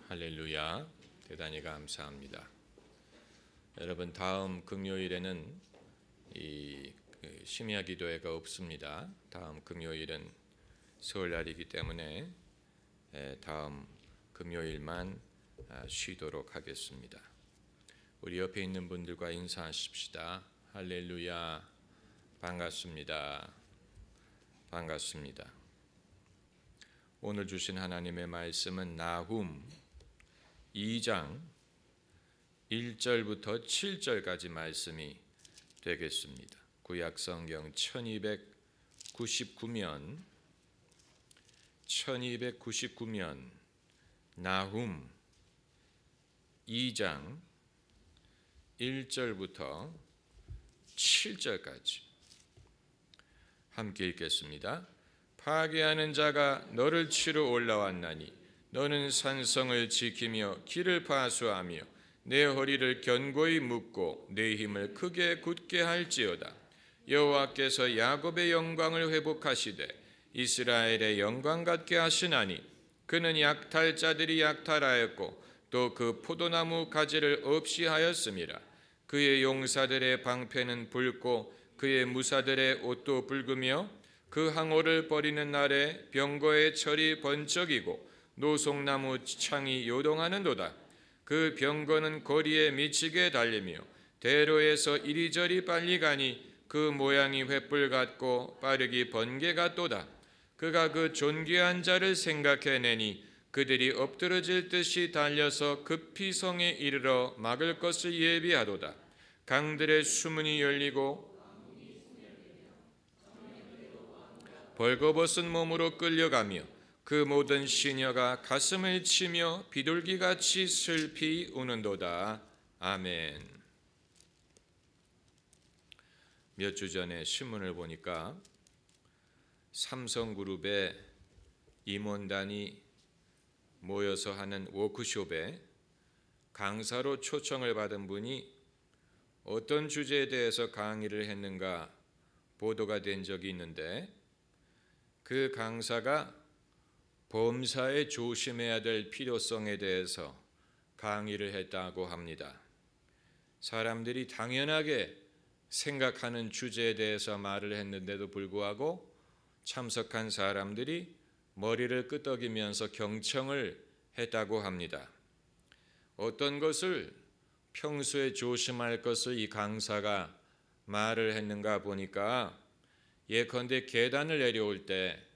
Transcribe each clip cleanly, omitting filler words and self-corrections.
할렐루야. 대단히 감사합니다. 여러분, 다음 금요일에는 이 심야 기도회가 없습니다. 다음 금요일은 설날이기 때문에 다음 금요일만 쉬도록 하겠습니다. 우리 옆에 있는 분들과 인사하십시다. 할렐루야. 반갑습니다. 반갑습니다. 오늘 주신 하나님의 말씀은 나훔 2장 1절부터 7절까지 말씀이 되겠습니다. 구약성경 1299면 나훔 2장 1절부터 7절까지 함께 읽겠습니다. 파괴하는 자가 너를 치러 올라왔나니 너는 산성을 지키며 길을 파수하며 내 허리를 견고히 묶고 내 힘을 크게 굳게 할지어다. 여호와께서 야곱의 영광을 회복하시되 이스라엘의 영광 같게 하시나니 그는 약탈자들이 약탈하였고 또 그 포도나무 가지를 없이 하였음이라. 그의 용사들의 방패는 붉고 그의 무사들의 옷도 붉으며 그 항오를 버리는 날에 병거의 철이 번쩍이고 노송나무 창이 요동하는도다. 그 병거는 거리에 미치게 달리며 대로에서 이리저리 빨리 가니 그 모양이 횃불 같고 빠르기 번개 같도다. 그가 그 존귀한 자를 생각해내니 그들이 엎드러질 듯이 달려서 급히 성에 이르러 막을 것을 예비하도다. 강들의 수문이 열리고 벌거벗은 몸으로 끌려가며 그 모든 시녀가 가슴을 치며 비둘기같이 슬피 우는도다. 아멘. 몇 주 전에 신문을 보니까 삼성그룹의 임원단이 모여서 하는 워크숍에 강사로 초청을 받은 분이 어떤 주제에 대해서 강의를 했는가 보도가 된 적이 있는데, 그 강사가 범사에 조심해야 될 필요성에 대해서 강의를 했다고 합니다. 사람들이 당연하게 생각하는 주제에 대해서 말을 했는데도 불구하고 참석한 사람들이 머리를 끄덕이면서 경청을 했다고 합니다. 어떤 것을 평소에 조심할 것을 이 강사가 말을 했는가 보니까, 예컨대 계단을 내려올 때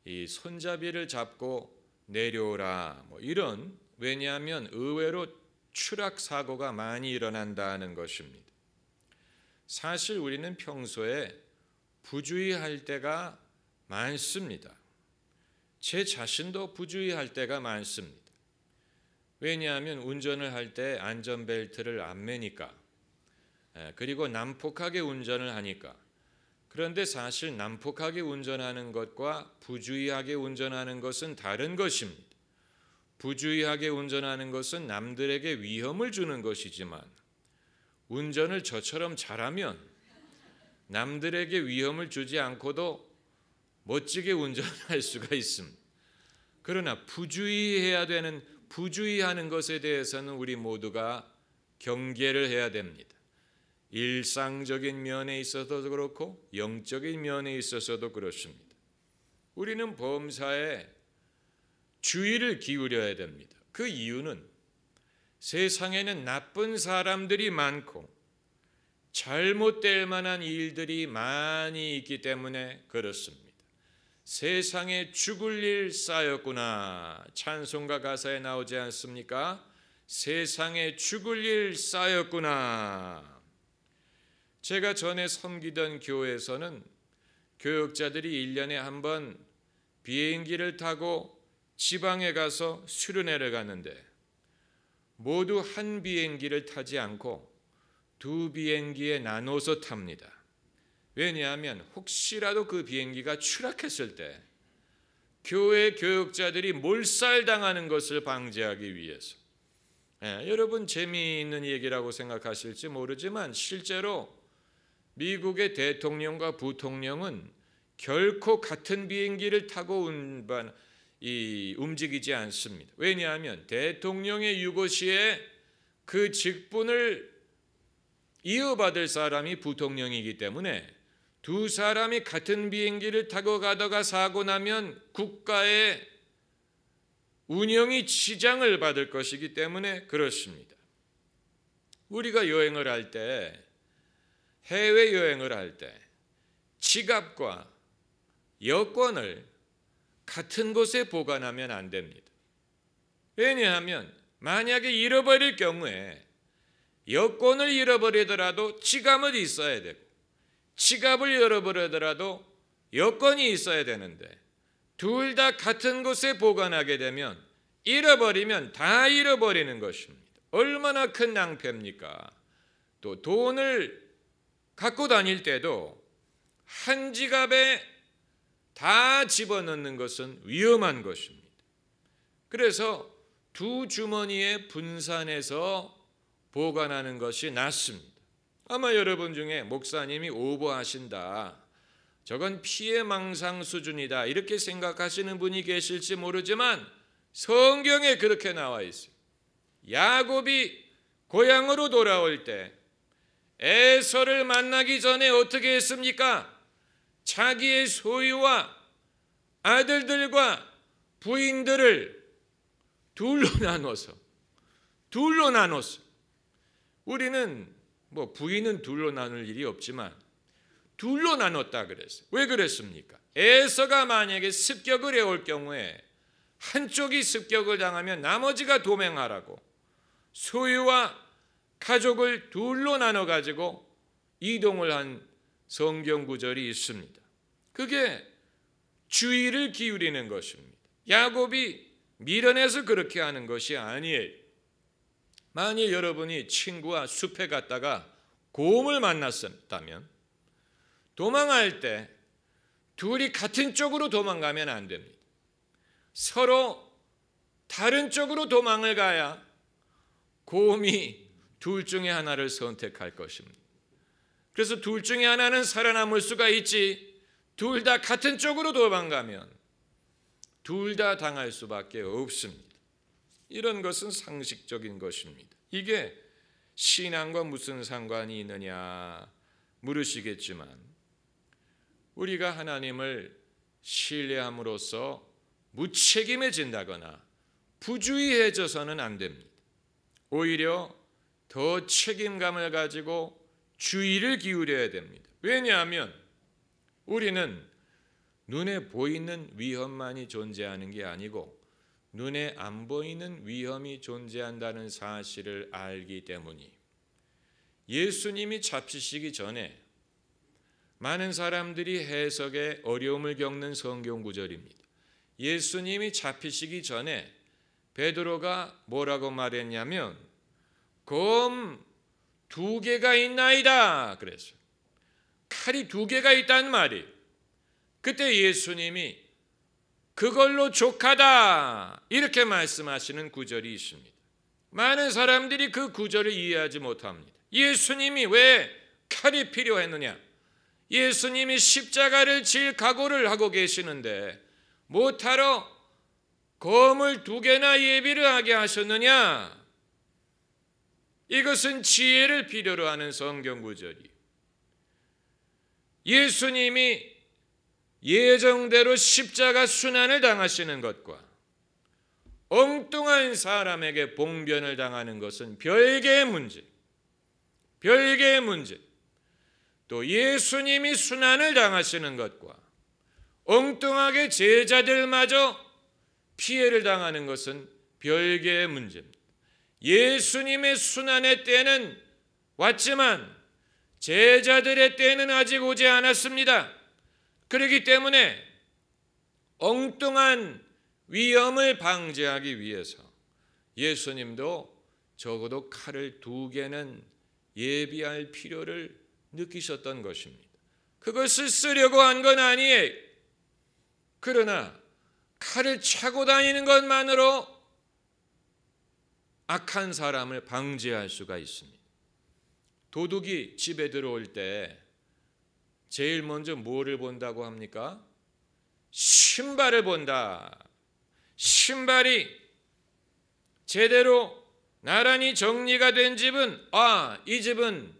이 손잡이를 잡고 내려오라, 이런, 왜냐하면 의외로 추락 사고가 많이 일어난다는 것입니다. 사실 우리는 평소에 부주의할 때가 많습니다. 제 자신도 부주의할 때가 많습니다. 왜냐하면 운전을 할 때 안전벨트를 안 매니까, 그리고 난폭하게 운전을 하니까. 그런데 사실 난폭하게 운전하는 것과 부주의하게 운전하는 것은 다른 것입니다. 부주의하게 운전하는 것은 남들에게 위험을 주는 것이지만, 운전을 저처럼 잘하면 남들에게 위험을 주지 않고도 멋지게 운전할 수가 있습니다. 그러나 부주의하는 것에 대해서는 우리 모두가 경계를 해야 됩니다. 일상적인 면에 있어서도 그렇고 영적인 면에 있어서도 그렇습니다. 우리는 범사에 주의를 기울여야 됩니다. 그 이유는 세상에는 나쁜 사람들이 많고 잘못될 만한 일들이 많이 있기 때문에 그렇습니다. 세상에 죽을 일 쌓였구나. 찬송가 가사에 나오지 않습니까? 세상에 죽을 일 쌓였구나. 제가 전에 섬기던 교회에서는 교역자들이 1년에 한 번 비행기를 타고 지방에 가서 수련회를 가는데, 모두 한 비행기를 타지 않고 두 비행기에 나눠서 탑니다. 왜냐하면 혹시라도 그 비행기가 추락했을 때 교회 교역자들이 몰살당하는 것을 방지하기 위해서. 여러분, 재미있는 얘기라고 생각하실지 모르지만 실제로 미국의 대통령과 부통령은 결코 같은 비행기를 타고 움직이지 않습니다. 왜냐하면 대통령의 유고시에 그 직분을 이어받을 사람이 부통령이기 때문에 두 사람이 같은 비행기를 타고 가다가 사고 나면 국가의 운영이 지장을 받을 것이기 때문에 그렇습니다. 우리가 여행을 할 때, 해외여행을 할 때 지갑과 여권을 같은 곳에 보관하면 안 됩니다. 왜냐하면 만약에 잃어버릴 경우에 여권을 잃어버리더라도 지갑은 있어야 되고 지갑을 잃어버리더라도 여권이 있어야 되는데 둘 다 같은 곳에 보관하게 되면 잃어버리면 다 잃어버리는 것입니다. 얼마나 큰 낭패입니까? 또 돈을 갖고 다닐 때도 한 지갑에 다 집어넣는 것은 위험한 것입니다. 그래서 두 주머니에 분산해서 보관하는 것이 낫습니다. 아마 여러분 중에 목사님이 오버하신다, 저건 피해망상 수준이다 이렇게 생각하시는 분이 계실지 모르지만 성경에 그렇게 나와 있어요. 야곱이 고향으로 돌아올 때 에서를 만나기 전에 어떻게 했습니까? 자기의 소유와 아들들과 부인들을 둘로 나눠서 우리는 부인은 둘로 나눌 일이 없지만 둘로 나눴다 그랬어요. 왜 그랬습니까? 에서가 만약에 습격을 해올 경우에 한쪽이 습격을 당하면 나머지가 도망하라고 소유와 가족을 둘로 나눠 가지고 이동을 한 성경 구절이 있습니다. 그게 주의를 기울이는 것입니다. 야곱이 미련해서 그렇게 하는 것이 아니에요. 만일 여러분이 친구와 숲에 갔다가 곰을 만났다면 도망할 때 둘이 같은 쪽으로 도망가면 안 됩니다. 서로 다른 쪽으로 도망을 가야 곰이 둘 중에 하나를 선택할 것입니다. 그래서 둘 중에 하나는 살아남을 수가 있지, 둘 다 같은 쪽으로 도망가면 둘 다 당할 수밖에 없습니다. 이런 것은 상식적인 것입니다. 이게 신앙과 무슨 상관이 있느냐 물으시겠지만 우리가 하나님을 신뢰함으로써 무책임해진다거나 부주의해져서는 안 됩니다. 오히려 더 책임감을 가지고 주의를 기울여야 됩니다. 왜냐하면 우리는 눈에 보이는 위험만이 존재하는 게 아니고 눈에 안 보이는 위험이 존재한다는 사실을 알기 때문이 예수님이 잡히시기 전에 많은 사람들이 해석에 어려움을 겪는 성경 구절입니다. 예수님이 잡히시기 전에 베드로가 뭐라고 말했냐면 검 2개가 있나이다 그랬어요. 칼이 2개가 있단 말이에요. 그때 예수님이 그걸로 족하다 이렇게 말씀하시는 구절이 있습니다. 많은 사람들이 그 구절을 이해하지 못합니다. 예수님이 왜 칼이 필요했느냐? 예수님이 십자가를 질 각오를 하고 계시는데 못하러 검을 2개나 예비를 하게 하셨느냐? 이것은 지혜를 필요로 하는 성경 구절이에요. 예수님이 예정대로 십자가 순환을 당하시는 것과 엉뚱한 사람에게 봉변을 당하는 것은 별개의 문제. 또 예수님이 순환을 당하시는 것과 엉뚱하게 제자들마저 피해를 당하는 것은 별개의 문제입니다. 예수님의 순환의 때는 왔지만 제자들의 때는 아직 오지 않았습니다. 그렇기 때문에 엉뚱한 위험을 방지하기 위해서 예수님도 적어도 칼을 2개는 예비할 필요를 느끼셨던 것입니다. 그것을 쓰려고 한 건 아니에요. 그러나 칼을 차고 다니는 것만으로 악한 사람을 방지할 수가 있습니다. 도둑이 집에 들어올 때 제일 먼저 뭐를 본다고 합니까? 신발을 본다. 신발이 제대로 나란히 정리가 된 집은 이 집은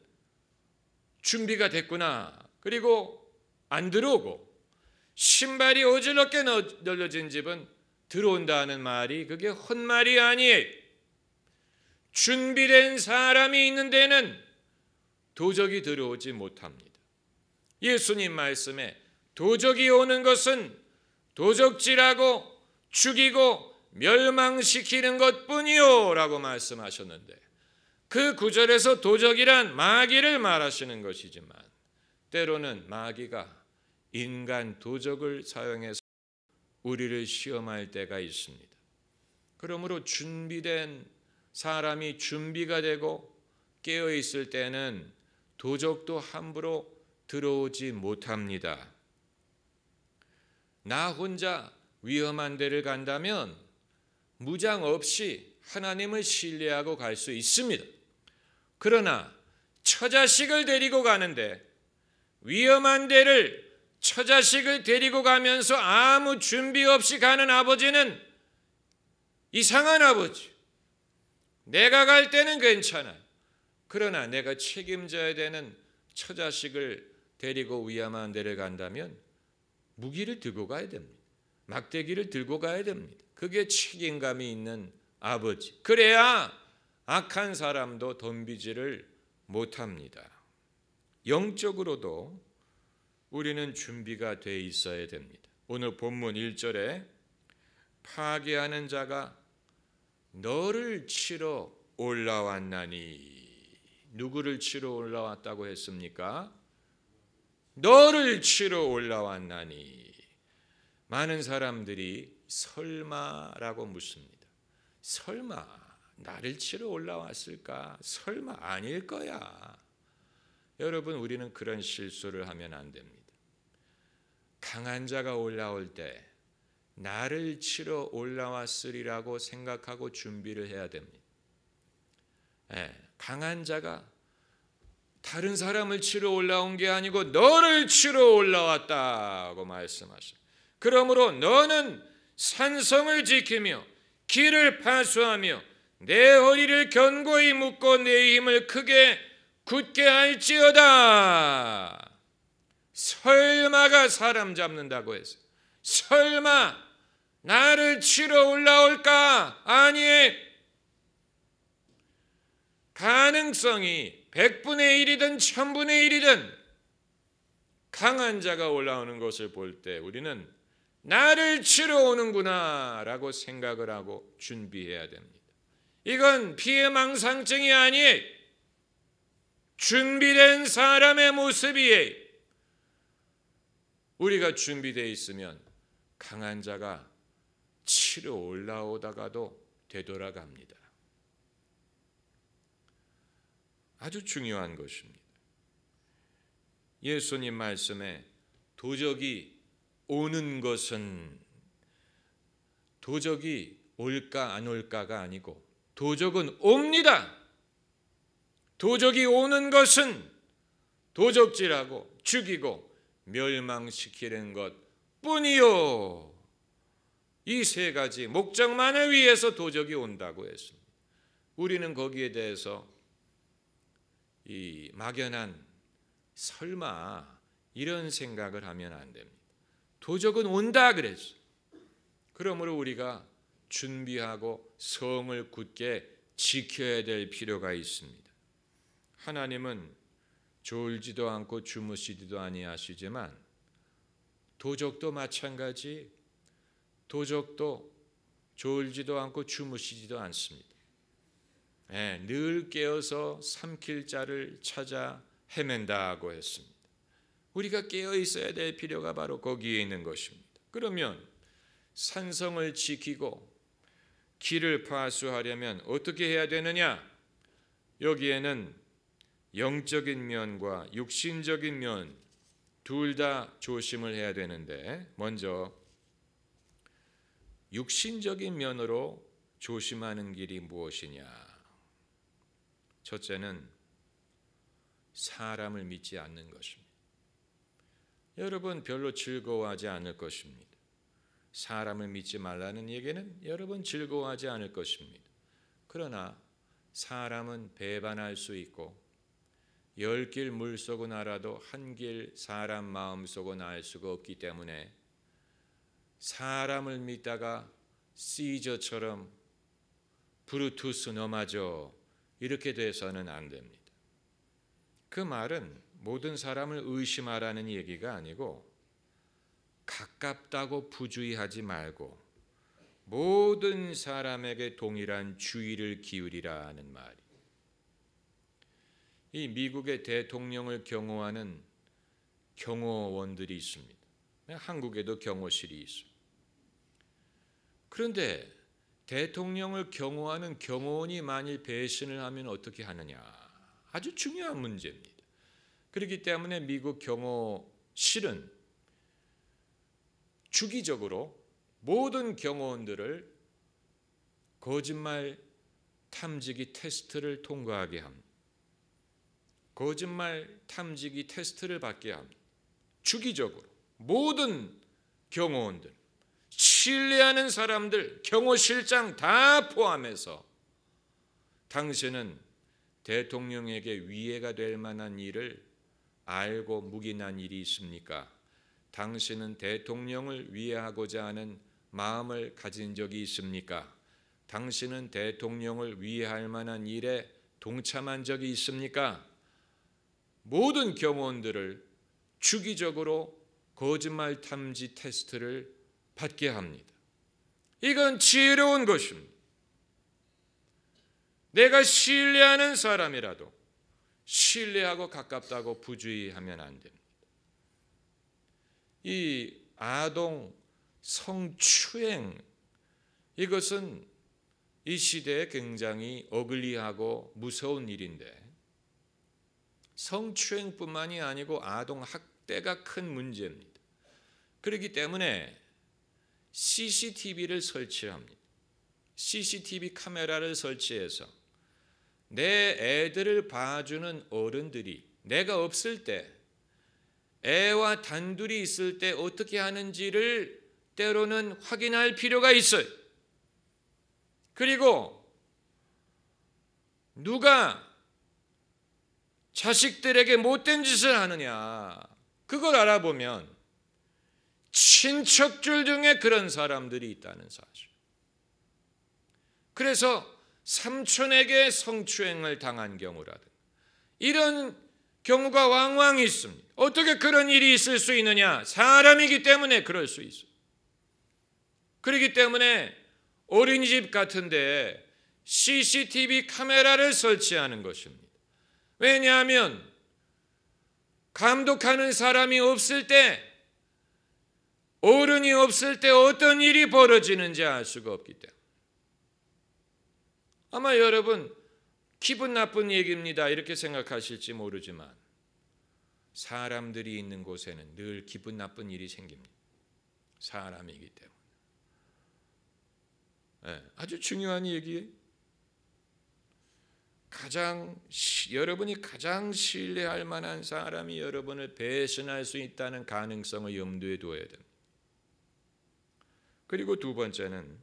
준비가 됐구나. 그리고 안 들어오고, 신발이 어지럽게 널려진 집은 들어온다는 말이 그게 헛말이 아니에요. 준비된 사람이 있는 데는 도적이 들어오지 못합니다. 예수님 말씀에 도적이 오는 것은 도적질하고 죽이고 멸망시키는 것뿐이요 라고 말씀하셨는데, 그 구절에서 도적이란 마귀를 말하시는 것이지만 때로는 마귀가 인간 도적을 사용해서 우리를 시험할 때가 있습니다. 그러므로 준비된 사람이 준비가 되고 깨어 있을 때는 도적도 함부로 들어오지 못합니다. 나 혼자 위험한 데를 간다면 무장 없이 하나님을 신뢰하고 갈 수 있습니다. 그러나 처자식을 데리고 가는데, 위험한 데를 처자식을 데리고 가면서 아무 준비 없이 가는 아버지는 이상한 아버지. 내가 갈 때는 괜찮아. 그러나 내가 책임져야 되는 처자식을 데리고 위험한 데를 간다면 무기를 들고 가야 됩니다. 막대기를 들고 가야 됩니다. 그게 책임감이 있는 아버지. 그래야 악한 사람도 덤비지를 못합니다. 영적으로도 우리는 준비가 돼 있어야 됩니다. 오늘 본문 1절에 파괴하는 자가 너를 치러 올라왔나니, 누구를 치러 올라왔다고 했습니까? 너를 치러 올라왔나니. 많은 사람들이 설마라고 묻습니다. 설마 나를 치러 올라왔을까? 설마 아닐 거야. 여러분, 우리는 그런 실수를 하면 안 됩니다. 강한 자가 올라올 때 나를 치러 올라왔으리라고 생각하고 준비를 해야 됩니다. 강한 자가 다른 사람을 치러 올라온 게 아니고 너를 치러 올라왔다고 말씀하셔요. 그러므로 너는 산성을 지키며 길을 파수하며 내 허리를 견고히 묶고 내 힘을 크게 굳게 할지어다. 설마가 사람 잡는다고 해서 설마 나를 치러 올라올까? 아니에요. 가능성이 100분의 1이든 1000분의 1이든 강한 자가 올라오는 것을 볼 때 우리는 나를 치러 오는구나 라고 생각을 하고 준비해야 됩니다. 이건 피해망상증이 아니에요. 준비된 사람의 모습이에요. 우리가 준비되어 있으면 강한 자가 치러 올라오다가도 되돌아갑니다. 아주 중요한 것입니다. 예수님 말씀에 도적이 오는 것은 도적이 올까 안 올까가 아니고 도적은 옵니다. 도적이 오는 것은 도적질하고 죽이고 멸망시키는 것뿐이요. 이 세 가지 목적만을 위해서 도적이 온다고 했습니다. 우리는 거기에 대해서 이 막연한 설마 이런 생각을 하면 안 됩니다. 도적은 온다 그랬어요. 그러므로 우리가 준비하고 성을 굳게 지켜야 될 필요가 있습니다. 하나님은 졸지도 않고 주무시지도 아니하시지만 도적도 마찬가지, 도적도 졸지도 않고 주무시지도 않습니다. 늘 깨어서 삼킬 자를 찾아 헤맨다고 했습니다. 우리가 깨어 있어야 될 필요가 바로 거기에 있는 것입니다. 그러면 산성을 지키고 길을 파수하려면 어떻게 해야 되느냐? 여기에는 영적인 면과 육신적인 면 둘 다 조심을 해야 되는데, 먼저 육신적인 면으로 조심하는 길이 무엇이냐? 첫째는 사람을 믿지 않는 것입니다. 여러분 별로 즐거워하지 않을 것입니다. 사람을 믿지 말라는 얘기는 여러분 즐거워하지 않을 것입니다. 그러나 사람은 배반할 수 있고 10길 물속은 알아도 한 길 사람 마음속은 알 수가 없기 때문에 사람을 믿다가 시저처럼 브루투스 너마저 이렇게 돼서는 안 됩니다. 그 말은 모든 사람을 의심하라는 얘기가 아니고 가깝다고 부주의하지 말고 모든 사람에게 동일한 주의를 기울이라는 말이. 이 미국의 대통령을 경호하는 경호원들이 있습니다. 한국에도 경호실이 있습니다. 그런데 대통령을 경호하는 경호원이 만일 배신을 하면 어떻게 하느냐? 아주 중요한 문제입니다. 그렇기 때문에 미국 경호실은 주기적으로 모든 경호원들을 거짓말 탐지기 테스트를 통과하게 합니다. 거짓말 탐지기 테스트를 받게 합니다. 주기적으로 모든 경호원들, 신뢰하는 사람들, 경호실장 다 포함해서 당신은 대통령에게 위해가 될 만한 일을 알고 묵인한 일이 있습니까? 당신은 대통령을 위해하고자 하는 마음을 가진 적이 있습니까? 당신은 대통령을 위해할 만한 일에 동참한 적이 있습니까? 모든 경호원들을 주기적으로 거짓말 탐지 테스트를 받게 합니다. 이건 지혜로운 것입니다. 내가 신뢰하는 사람이라도 신뢰하고 가깝다고 부주의하면 안 됩니다. 이 아동 성추행, 이것은 이 시대에 굉장히 어글리하고 무서운 일인데 성추행뿐만이 아니고 아동 학대가 큰 문제입니다. 그렇기 때문에 CCTV를 설치합니다. CCTV 카메라를 설치해서 내 애들을 봐주는 어른들이 내가 없을 때, 애와 단둘이 있을 때 어떻게 하는지를 때로는 확인할 필요가 있어요. 그리고 누가 자식들에게 못된 짓을 하느냐, 그걸 알아보면 친척들 중에 그런 사람들이 있다는 사실. 그래서 삼촌에게 성추행을 당한 경우라든가 이런 경우가 왕왕 있습니다. 어떻게 그런 일이 있을 수 있느냐? 사람이기 때문에 그럴 수 있어요. 그렇기 때문에 어린이집 같은 데 CCTV 카메라를 설치하는 것입니다. 왜냐하면 감독하는 사람이 없을 때, 어른이 없을 때 어떤 일이 벌어지는지 알 수가 없기 때문에. 아마 여러분 기분 나쁜 얘기입니다 이렇게 생각하실지 모르지만 사람들이 있는 곳에는 늘 기분 나쁜 일이 생깁니다. 사람이기 때문에. 아주 중요한 얘기예요. 여러분이 가장 신뢰할 만한 사람이 여러분을 배신할 수 있다는 가능성을 염두에 두어야 됩니다. 그리고 두 번째는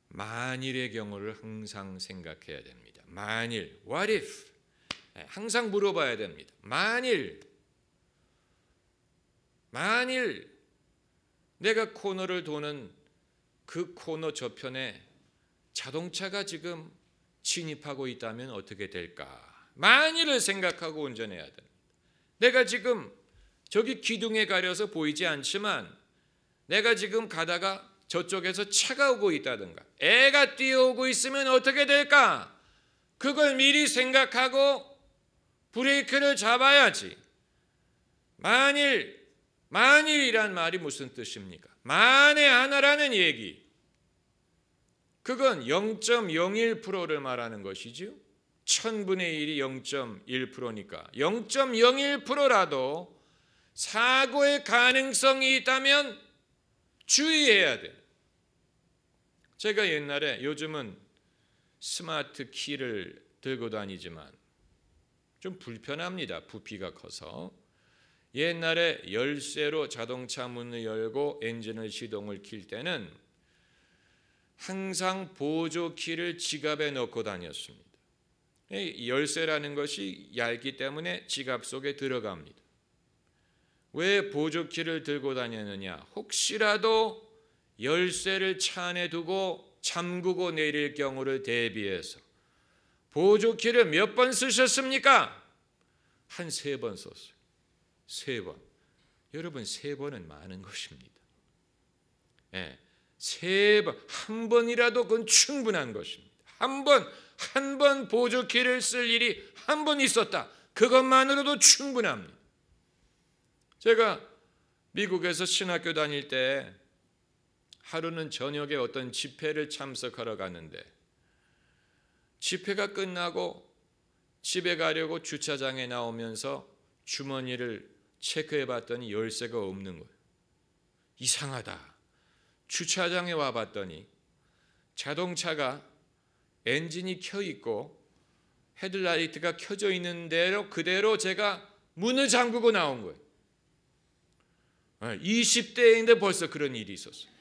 만일의 경우를 항상 생각해야 됩니다. 만일, what if? 항상 물어봐야 됩니다. 만일 내가 코너를 도는 그 코너 저편에 자동차가 지금 진입하고 있다면 어떻게 될까? 만일을 생각하고 운전해야 됩니다. 내가 지금 저기 기둥에 가려서 보이지 않지만 내가 지금 가다가 저쪽에서 차가 오고 있다든가 애가 뛰어오고 있으면 어떻게 될까? 그걸 미리 생각하고 브레이크를 잡아야지. 만일이란 말이 무슨 뜻입니까? 만에 하나라는 얘기. 그건 0.01%를 말하는 것이죠. 1000분의 1이 0.1%니까 0.01%라도 사고의 가능성이 있다면 주의해야 돼요. 제가 옛날에, 요즘은 스마트 키를 들고 다니지만 좀 불편합니다. 부피가 커서. 옛날에 열쇠로 자동차 문을 열고 엔진을 시동을 킬 때는 항상 보조키를 지갑에 넣고 다녔습니다. 이 열쇠라는 것이 얇기 때문에 지갑 속에 들어갑니다. 왜 보조키를 들고 다녔느냐? 혹시라도 열쇠를 차 안에 두고 잠그고 내릴 경우를 대비해서. 보조키를 몇 번 쓰셨습니까? 한 3번 썼어요. 3번. 여러분, 3번은 많은 것입니다. 3번, 한 번이라도 그건 충분한 것입니다. 한 번 보조키를 쓸 일이 한 번 있었다. 그것만으로도 충분합니다. 제가 미국에서 신학교 다닐 때 하루는 저녁에 어떤 집회를 참석하러 갔는데 집회가 끝나고 집에 가려고 주차장에 나오면서 주머니를 체크해 봤더니 열쇠가 없는 거예요. 이상하다. 주차장에 와 봤더니 자동차가 엔진이 켜 있고 헤드라이트가 켜져 있는 대로 그대로 제가 문을 잠그고 나온 거예요. 20대인데 벌써 그런 일이 있었어요.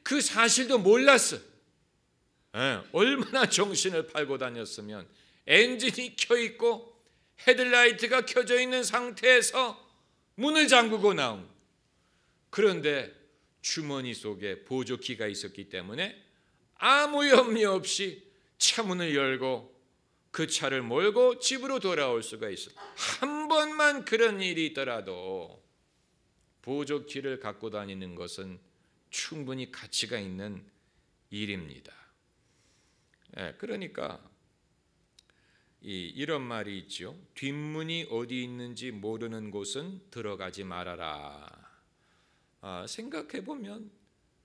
그 사실도 몰랐어요. 얼마나 정신을 팔고 다녔으면 엔진이 켜 있고 헤드라이트가 켜져 있는 상태에서 문을 잠그고 나온 거예요. 그런데 주머니 속에 보조키가 있었기 때문에 아무 염려 없이 차문을 열고 그 차를 몰고 집으로 돌아올 수가 있어요. 한 번만 그런 일이 있더라도 보조키를 갖고 다니는 것은 충분히 가치가 있는 일입니다. 그러니까 이런 말이 있죠. 뒷문이 어디 있는지 모르는 곳은 들어가지 말아라. 생각해 보면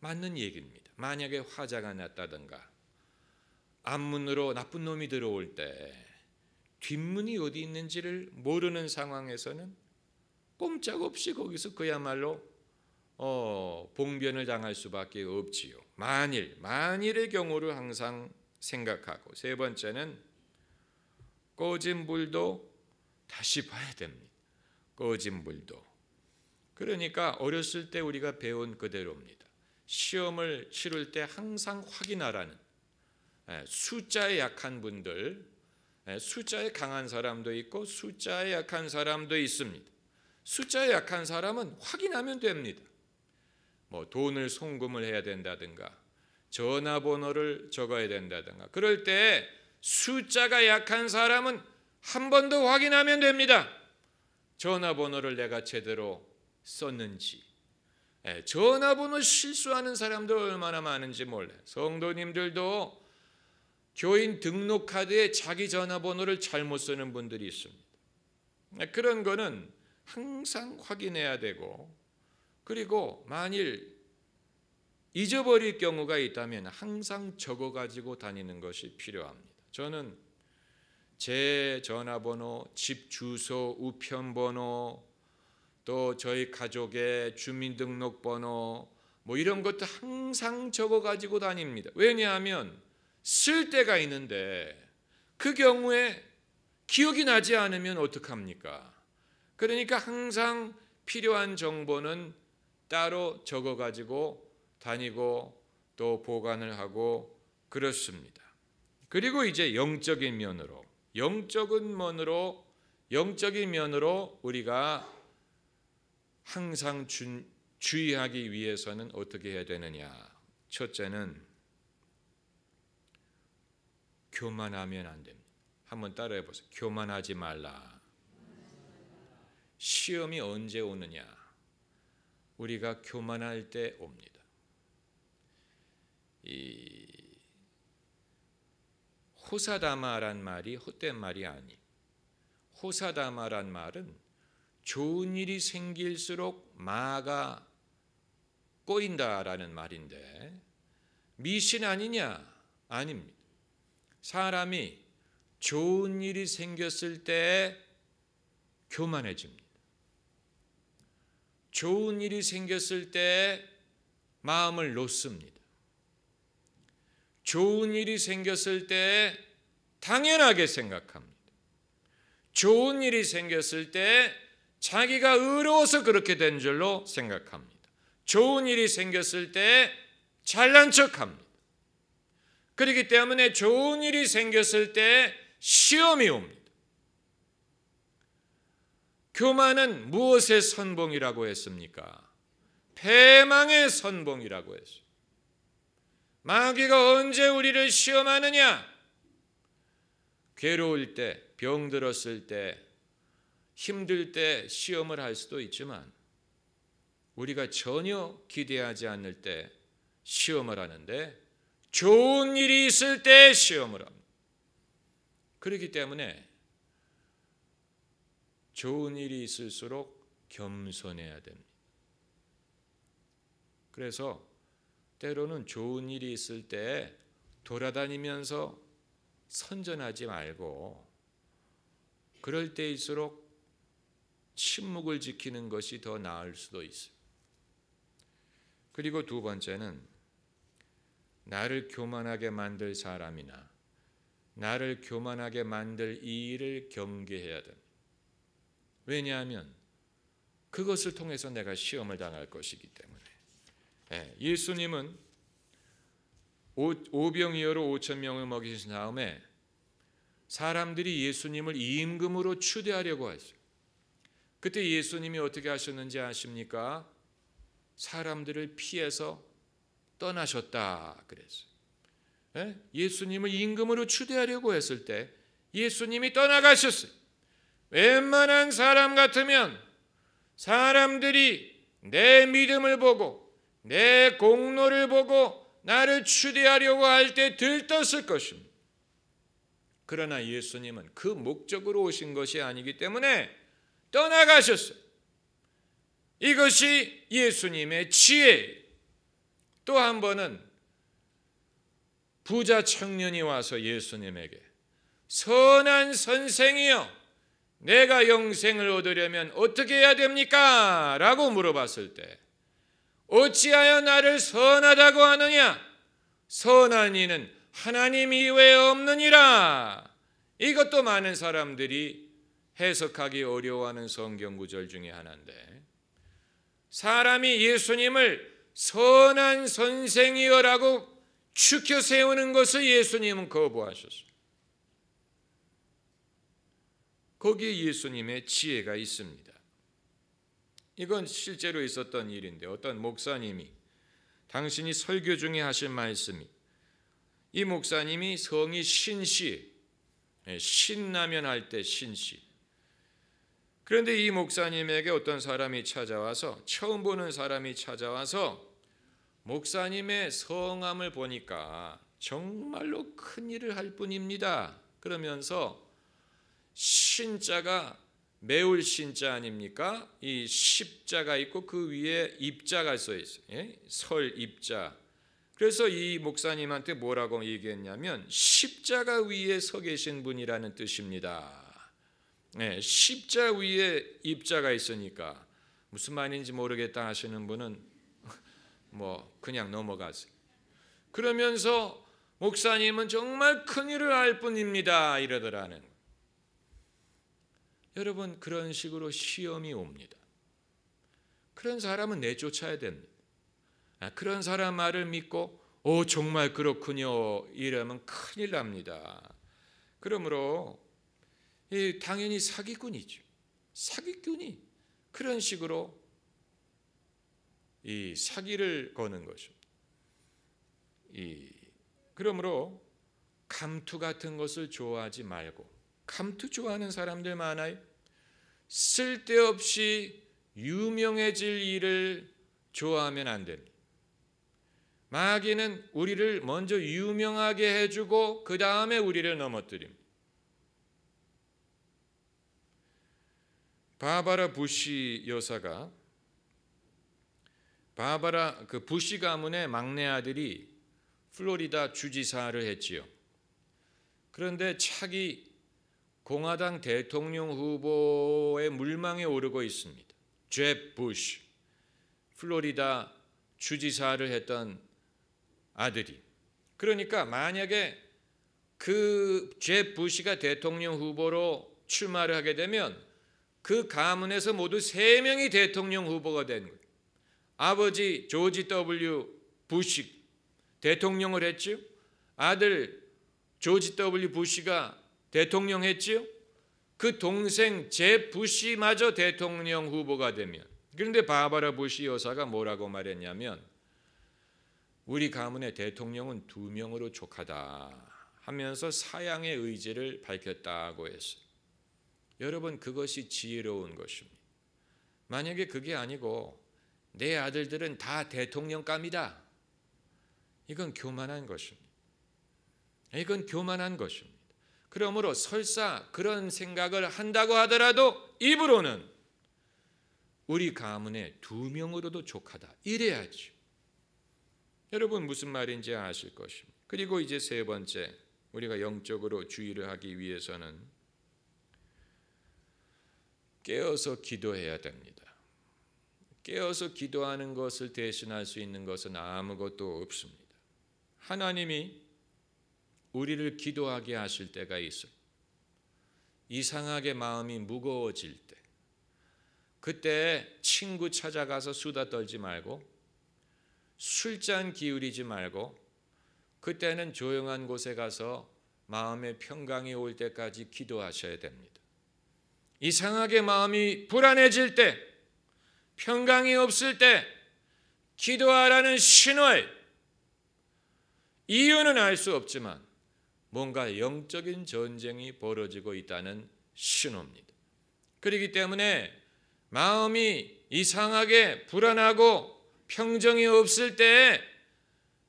맞는 얘기입니다. 만약에 화재가 났다든가 앞문으로 나쁜 놈이 들어올 때 뒷문이 어디 있는지를 모르는 상황에서는 꼼짝없이 거기서 그야말로 봉변을 당할 수밖에 없지요. 만일의 경우를 항상 생각하고, 3번째는 꺼진 불도 다시 봐야 됩니다. 꺼진 불도. 그러니까 어렸을 때 우리가 배운 그대로입니다. 시험을 치를 때 항상 확인하라는, 숫자에 약한 분들, 숫자에 강한 사람도 있고 숫자에 약한 사람도 있습니다. 숫자에 약한 사람은 확인하면 됩니다. 돈을 송금을 해야 된다든가 전화번호를 적어야 된다든가 그럴 때 숫자가 약한 사람은 한 번 더 확인하면 됩니다. 전화번호를 내가 제대로 썼는지. 전화번호 실수하는 사람들 얼마나 많은지 몰라요. 성도님들도 교인 등록카드에 자기 전화번호를 잘못 쓰는 분들이 있습니다. 그런 거는 항상 확인해야 되고, 그리고 만일 잊어버릴 경우가 있다면 항상 적어가지고 다니는 것이 필요합니다. 저는 제 전화번호, 집 주소, 우편번호, 또 저희 가족의 주민등록번호 이런 것도 항상 적어가지고 다닙니다. 왜냐하면 쓸 때가 있는데 그 경우에 기억이 나지 않으면 어떡합니까? 그러니까 항상 필요한 정보는 따로 적어가지고 다니고 또 보관을 하고 그렇습니다. 그리고 이제 영적인 면으로 우리가 항상 주의하기 위해서는 어떻게 해야 되느냐? 첫째는 교만하면 안 됩니다. 한번 따라해 보세요. 교만하지 말라. 시험이 언제 오느냐? 우리가 교만할 때 옵니다. 이 호사다마란 말이 헛된 말이 아니. 호사다마란 말은 좋은 일이 생길수록 마가 꼬인다라는 말인데 미신 아니냐? 아닙니다. 사람이 좋은 일이 생겼을 때 교만해집니다. 좋은 일이 생겼을 때 마음을 놓습니다. 좋은 일이 생겼을 때 당연하게 생각합니다. 좋은 일이 생겼을 때 자기가 의로워서 그렇게 된 줄로 생각합니다. 좋은 일이 생겼을 때 잘난 척합니다. 그렇기 때문에 좋은 일이 생겼을 때 시험이 옵니다. 교만은 무엇의 선봉이라고 했습니까? 패망의 선봉이라고 했어요. 마귀가 언제 우리를 시험하느냐? 괴로울 때, 병들었을 때, 힘들 때 시험을 할 수도 있지만 우리가 전혀 기대하지 않을 때 시험을 하는데 좋은 일이 있을 때 시험을 합니다. 그렇기 때문에 좋은 일이 있을수록 겸손해야 됩니다. 그래서 때로는 좋은 일이 있을 때 돌아다니면서 선전하지 말고 그럴 때일수록 침묵을 지키는 것이 더 나을 수도 있어요. 그리고 두 번째는 나를 교만하게 만들 사람이나 나를 교만하게 만들 이 일을 경계해야 됩니다. 왜냐하면 그것을 통해서 내가 시험을 당할 것이기 때문에. 예수님은 오병이어로 5천 명을 먹이신 다음에 사람들이 예수님을 임금으로 추대하려고 했어요. 그때 예수님이 어떻게 하셨는지 아십니까? 사람들을 피해서 떠나셨다 그랬어요. 예수님을 임금으로 추대하려고 했을 때 예수님이 떠나가셨어요. 웬만한 사람 같으면 사람들이 내 믿음을 보고 내 공로를 보고 나를 추대하려고 할 때 들떴을 것입니다. 그러나 예수님은 그 목적으로 오신 것이 아니기 때문에 떠나가셨어요. 이것이 예수님의 지혜예요. 또 한 번은 부자 청년이 와서 예수님에게 선한 선생이여 내가 영생을 얻으려면 어떻게 해야 됩니까? 라고 물어봤을 때 어찌하여 나를 선하다고 하느냐? 선한 이는 하나님 이외에 없느니라. 이것도 많은 사람들이 해석하기 어려워하는 성경 구절 중에 하나인데 사람이 예수님을 선한 선생이여라고 추켜 세우는 것을 예수님은 거부하셨어요. 거기에 예수님의 지혜가 있습니다. 이건 실제로 있었던 일인데 어떤 목사님이 당신이 설교 중에 하신 말씀이 이 목사님이 성이 신씨, 신라면 할 때 신씨. 그런데 이 목사님에게 어떤 사람이 찾아와서 처음 보는 사람이 찾아와서 목사님의 성함을 보니까 정말로 큰 일을 할 뿐입니다. 그러면서 신자가 매울 신자 아닙니까? 이 십자가 있고 그 위에 입자가 써 있어요. 설 입자. 그래서 이 목사님한테 뭐라고 얘기했냐면 십자가 위에 서 계신 분이라는 뜻입니다. 십자 위에 입자가 있으니까 무슨 말인지 모르겠다 하시는 분은 뭐 그냥 넘어가세요. 그러면서 목사님은 정말 큰일을 할 뿐입니다 이러더라는 거예요. 여러분 그런 식으로 시험이 옵니다. 그런 사람은 내쫓아야 됩니다. 그런 사람 말을 믿고 정말 그렇군요 이러면 큰일 납니다. 그러므로 당연히 사기꾼이죠. 사기꾼이 그런 식으로 이 사기를 거는 것입니다. 그러므로 감투 같은 것을 좋아하지 말고 감투 좋아하는 사람들 많아요. 쓸데없이 유명해질 일을 좋아하면 안 됩니다. 마귀는 우리를 먼저 유명하게 해주고 그 다음에 우리를 넘어뜨립니다. 바바라 부시 여사가 그 부시 가문의 막내 아들이 플로리다 주지사를 했지요. 그런데 차기 공화당 대통령 후보의 물망에 오르고 있습니다. 잽 부시, 플로리다 주지사를 했던 아들이. 그러니까 만약에 그 잽 부시가 대통령 후보로 출마를 하게 되면 그 가문에서 모두 3명이 대통령 후보가 된 거예요. 아버지 조지 W. 부시 대통령을 했지요. 아들 조지 W. 부시가 대통령 했지요. 그 동생 제 부시마저 대통령 후보가 되면, 그런데 바바라 부시 여사가 뭐라고 말했냐면 우리 가문의 대통령은 2명으로 족하다 하면서 사양의 의지를 밝혔다고 했어요. 여러분, 그것이 지혜로운 것입니다. 만약에 그게 아니고 내 아들들은 다 대통령감이다, 이건 교만한 것입니다. 이건 교만한 것입니다. 그러므로 설사 그런 생각을 한다고 하더라도 입으로는 우리 가문의 2명으로도 족하다 이래야지. 여러분, 무슨 말인지 아실 것입니다. 그리고 이제 3번째, 우리가 영적으로 주의를 하기 위해서는 깨어서 기도해야 됩니다. 깨어서 기도하는 것을 대신할 수 있는 것은 아무것도 없습니다. 하나님이 우리를 기도하게 하실 때가 있어요. 이상하게 마음이 무거워질 때, 그때 친구 찾아가서 수다 떨지 말고 술잔 기울이지 말고 그때는 조용한 곳에 가서 마음의 평강이 올 때까지 기도하셔야 됩니다. 이상하게 마음이 불안해질 때, 평강이 없을 때 기도하라는 신호예요. 이유는 알 수 없지만 뭔가 영적인 전쟁이 벌어지고 있다는 신호입니다. 그렇기 때문에 마음이 이상하게 불안하고 평정이 없을 때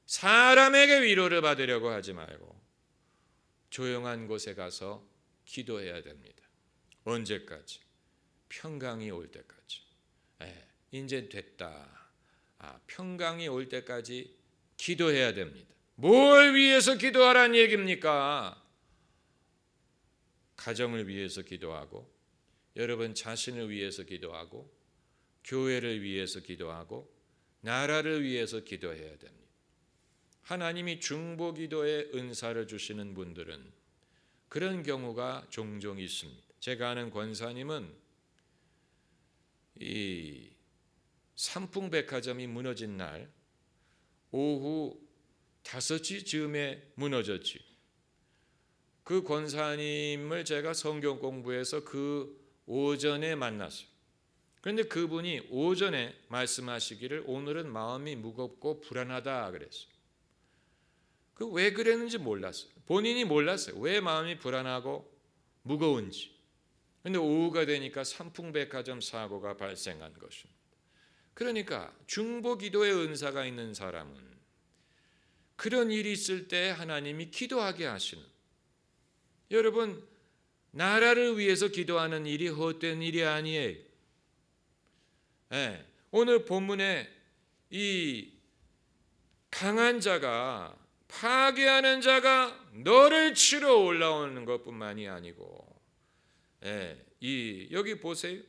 사람에게 위로를 받으려고 하지 말고 조용한 곳에 가서 기도해야 됩니다. 언제까지? 평강이 올 때까지. 이제 됐다. 평강이 올 때까지 기도해야 됩니다. 뭘 위해서 기도하라는 얘기입니까? 가정을 위해서 기도하고, 여러분 자신을 위해서 기도하고, 교회를 위해서 기도하고, 나라를 위해서 기도해야 됩니다. 하나님이 중보기도의 은사를 주시는 분들은 그런 경우가 종종 있습니다. 제가 아는 권사님은 이 삼풍백화점이 무너진 날 오후 5시 즈음에 무너졌지. 그 권사님을 제가 성경 공부해서 그 오전에 만났어요. 그런데 그분이 오전에 말씀하시기를 오늘은 마음이 무겁고 불안하다 그랬어요. 그 왜 그랬는지 몰랐어요. 본인이 몰랐어요. 왜 마음이 불안하고 무거운지. 그런데 오후가 되니까 삼풍백화점 사고가 발생한 것입니다. 그러니까 중보기도의 은사가 있는 사람은 그런 일이 있을 때 하나님이 기도하게 하시는, 여러분 나라를 위해서 기도하는 일이 헛된 일이 아니에요. 오늘 본문에 이 강한 자가, 파괴하는 자가 너를 치러 올라오는 것뿐만이 아니고, 여기 보세요.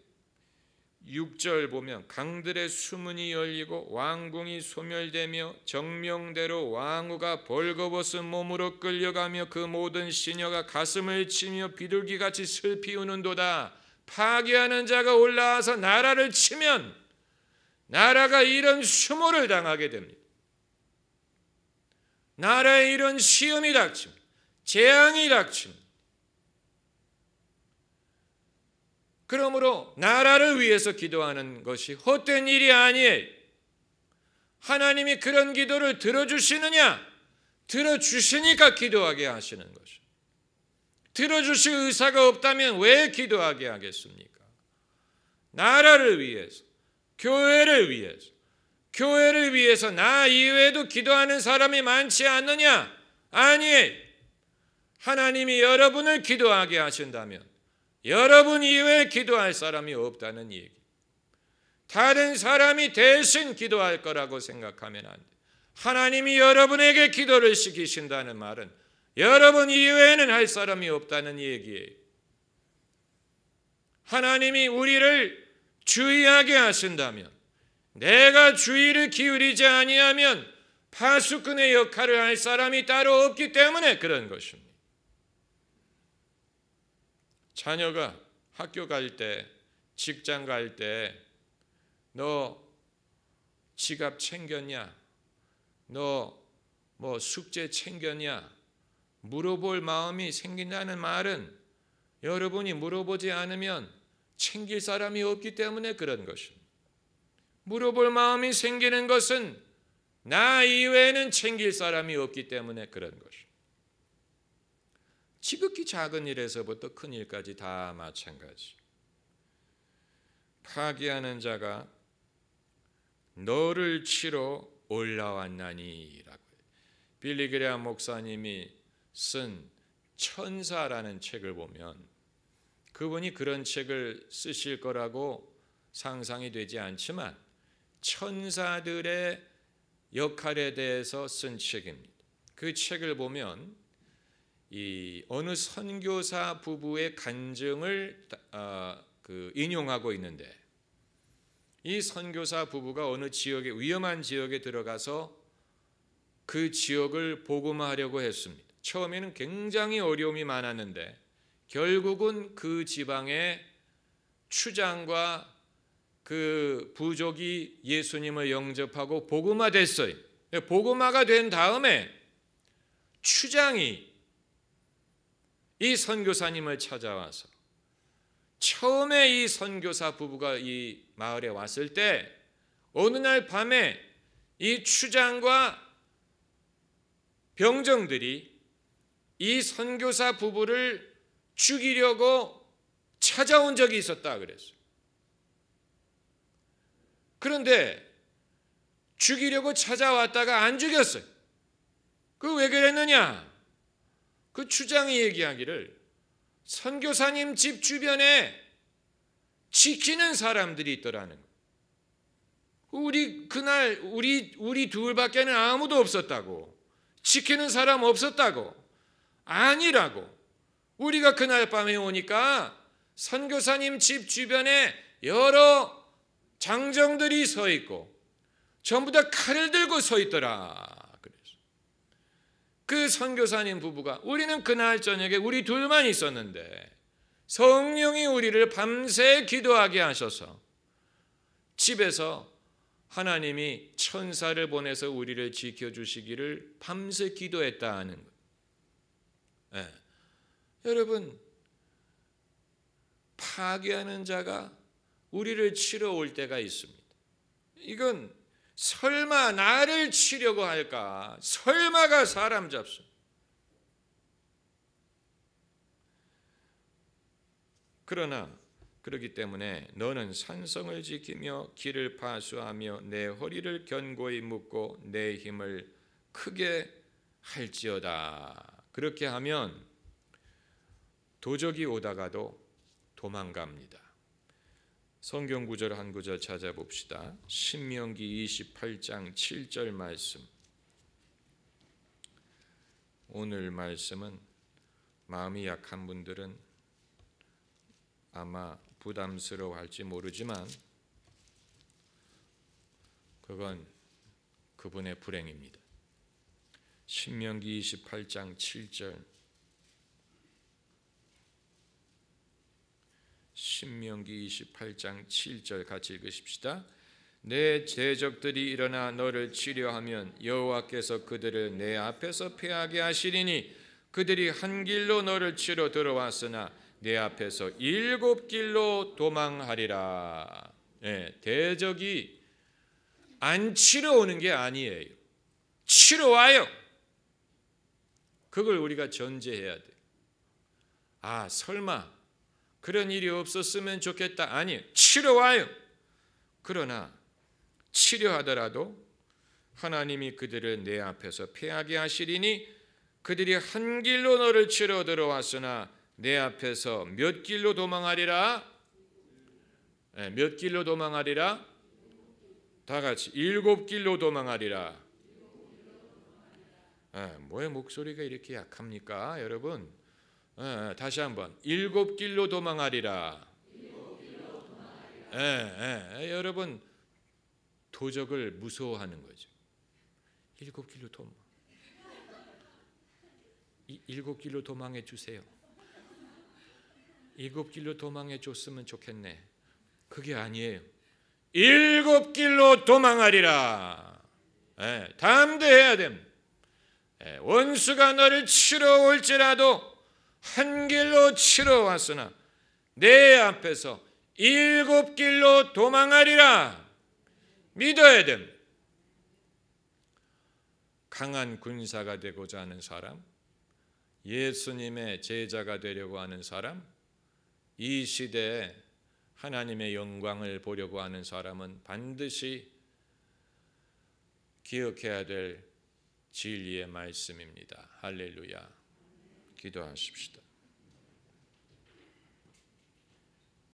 6절 보면 강들의 수문이 열리고 왕궁이 소멸되며 정명대로 왕후가 벌거벗은 몸으로 끌려가며 그 모든 시녀가 가슴을 치며 비둘기같이 슬피 우는도다. 파괴하는 자가 올라와서 나라를 치면 나라가 이런 수모를 당하게 됩니다. 나라에 이런 시험이 닥칩니다. 재앙이 닥칩니다. 그러므로 나라를 위해서 기도하는 것이 헛된 일이 아니에요. 하나님이 그런 기도를 들어주시느냐? 들어주시니까 기도하게 하시는 것이죠. 들어주실 의사가 없다면 왜 기도하게 하겠습니까? 나라를 위해서, 교회를 위해서 나 이외에도 기도하는 사람이 많지 않느냐? 아니에요. 하나님이 여러분을 기도하게 하신다면 여러분 이외에 기도할 사람이 없다는 얘기. 다른 사람이 대신 기도할 거라고 생각하면 안 돼. 하나님이 여러분에게 기도를 시키신다는 말은 여러분 이외에는 할 사람이 없다는 얘기예요. 하나님이 우리를 주의하게 하신다면, 내가 주의를 기울이지 아니하면 파수꾼의 역할을 할 사람이 따로 없기 때문에 그런 것입니다. 자녀가 학교 갈 때 직장 갈 때 너 지갑 챙겼냐? 너 뭐 숙제 챙겼냐? 물어볼 마음이 생긴다는 말은 여러분이 물어보지 않으면 챙길 사람이 없기 때문에 그런 것입니다. 물어볼 마음이 생기는 것은 나 이외에는 챙길 사람이 없기 때문에 그런 것입니다. 지극히 작은 일에서부터 큰 일까지 다 마찬가지. 파기하는 자가 너를 치러 올라왔나니라고. 빌리 그레함 목사님이 쓴 천사라는 책을 보면 그분이 그런 책을 쓰실 거라고 상상이 되지 않지만 천사들의 역할에 대해서 쓴 책입니다. 그 책을 보면 이 어느 선교사 부부의 간증을 인용하고 있는데, 이 선교사 부부가 어느 지역에, 위험한 지역에 들어가서 그 지역을 복음화하려고 했습니다. 처음에는 굉장히 어려움이 많았는데 결국은 그 지방의 추장과 그 부족이 예수님을 영접하고 복음화됐어요. 복음화가 된 다음에 추장이 이 선교사님을 찾아와서, 처음에 이 선교사 부부가 이 마을에 왔을 때 어느 날 밤에 이 추장과 병정들이 이 선교사 부부를 죽이려고 찾아온 적이 있었다 그랬어요. 그런데 죽이려고 찾아왔다가 안 죽였어요. 그 왜 그랬느냐? 그 추장이 얘기하기를 선교사님 집 주변에 지키는 사람들이 있더라는 거예요. 그날 우리 둘밖에는 아무도 없었다고, 지키는 사람 없었다고. 아니라고. 우리가 그날 밤에 오니까 선교사님 집 주변에 여러 장정들이 서 있고 전부 다 칼을 들고 서 있더라. 그래서 그 선교사님 부부가, 우리는 그날 저녁에 우리 둘만 있었는데 성령이 우리를 밤새 기도하게 하셔서 집에서 하나님이 천사를 보내서 우리를 지켜주시기를 밤새 기도했다 하는 거예요. 네. 여러분, 파괴하는 자가 우리를 치러 올 때가 있습니다. 이건 설마 나를 치려고 할까? 설마가 사람 잡수. 그러나 그렇기 때문에 너는 산성을 지키며 길을 파수하며 내 허리를 견고히 묶고 내 힘을 크게 할지어다. 그렇게 하면 도적이 오다가도 도망갑니다. 성경 구절 한 구절 찾아봅시다. 신명기 28장 7절 말씀. 오늘 말씀은 마음이 약한 분들은 아마 부담스러워할지 모르지만 그건 그분의 불행입니다. 신명기 28장 7절. 신명기 28장 7절 같이 읽으십시다. 내 대적들이 일어나 너를 치려하면 여호와께서 그들을 내 앞에서 패하게 하시리니 그들이 한 길로 너를 치러 들어왔으나 내 앞에서 7길로 도망하리라. 대적이 안 치러 오는 게 아니에요. 치러 와요. 그걸 우리가 전제해야 돼요. 아, 설마 그런 일이 없었으면 좋겠다. 아니에요. 치러 와요. 그러나 치려 하더라도 하나님이 그들을 내 앞에서 패하게 하시리니 그들이 한 길로 너를 치러 들어왔으나 내 앞에서 몇 길로 도망하리라? 몇 길로 도망하리라? 다 같이 7길로 도망하리라. 뭐의 목소리가 이렇게 약합니까, 여러분? 다시 한번 7길로 도망하리라. 여러분, 도적을 무서워하는 거죠. 7길로 도망. 7길로 도망해 주세요. 7길로 도망해 줬으면 좋겠네. 그게 아니에요. 7 길로 도망하리라. 담대해야 됩니다. 원수가 너를 치러 올지라도 한 길로 치러 왔으나 내 앞에서 7 길로 도망하리라. 믿어야 됩니다. 강한 군사가 되고자 하는 사람, 예수님의 제자가 되려고 하는 사람, 이 시대에 하나님의 영광을 보려고 하는 사람은 반드시 기억해야 될 진리의 말씀입니다. 할렐루야. 기도하십시다.